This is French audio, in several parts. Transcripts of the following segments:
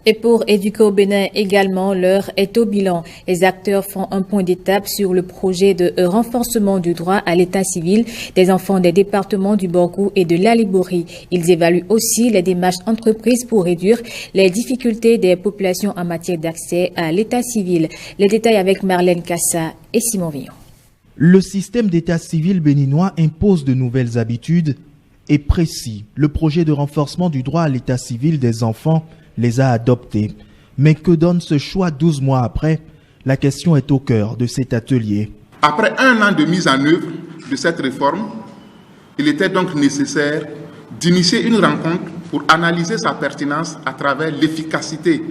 Et pour Educo Bénin également, l'heure est au bilan. Les acteurs font un point d'étape sur le projet de renforcement du droit à l'état civil des enfants des départements du Borgou et de l'Alibori. Ils évaluent aussi les démarches entreprises pour réduire les difficultés des populations en matière d'accès à l'état civil. Les détails avec Marlène Kassa et Simon Villon. Le système d'état civil béninois impose de nouvelles habitudes et précis. Le projet de renforcement du droit à l'état civil des enfants les a adoptés. Mais que donne ce choix 12 mois après? La question est au cœur de cet atelier. Après un an de mise en œuvre de cette réforme, il était donc nécessaire d'initier une rencontre pour analyser sa pertinence à travers l'efficacité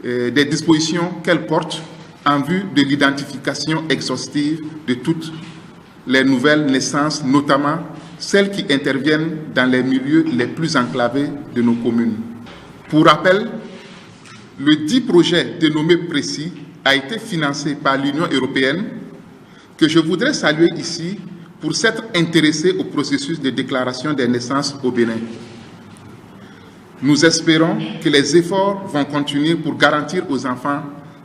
des dispositions qu'elle porte en vue de l'identification exhaustive de toutes les nouvelles naissances, notamment celles qui interviennent dans les milieux les plus enclavés de nos communes. Pour rappel, le dit projet dénommé précis a été financé par l'Union européenne, que je voudrais saluer ici pour s'être intéressé au processus de déclaration des naissances au Bénin. Nous espérons que les efforts vont continuer pour garantir aux enfants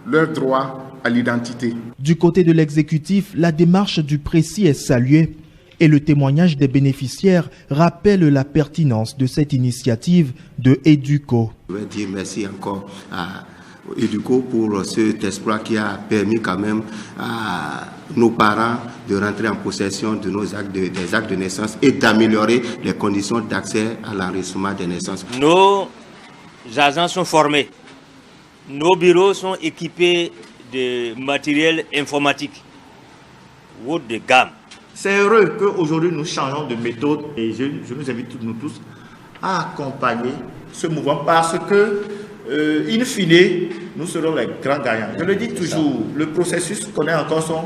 leur droit à l'identité. Du côté de l'exécutif, la démarche du précis est saluée et le témoignage des bénéficiaires rappelle la pertinence de cette initiative de Educo. Je veux dire merci encore à Educo pour cet exploit qui a permis quand même à nos parents de rentrer en possession de des actes de naissance et d'améliorer les conditions d'accès à l'enregistrement des naissances. Nos agents sont formés, nos bureaux sont équipés de matériel informatique haut de gamme. C'est heureux qu'aujourd'hui nous changeons de méthode et je nous invite nous tous à accompagner ce mouvement parce que, in fine, nous serons les grands gagnants. Je le dis toujours, le processus connaît encore son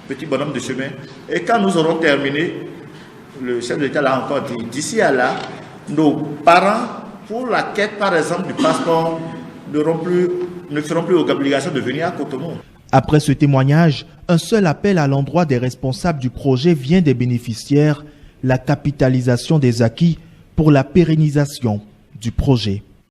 petit bonhomme de chemin et quand nous aurons terminé, le chef de l'État l'a encore dit, d'ici à là, nos parents, pour la quête par exemple du passeport, ne feront plus obligation de venir à Cotonou. Après ce témoignage, un seul appel à l'endroit des responsables du projet vient des bénéficiaires, la capitalisation des acquis pour la pérennisation du projet.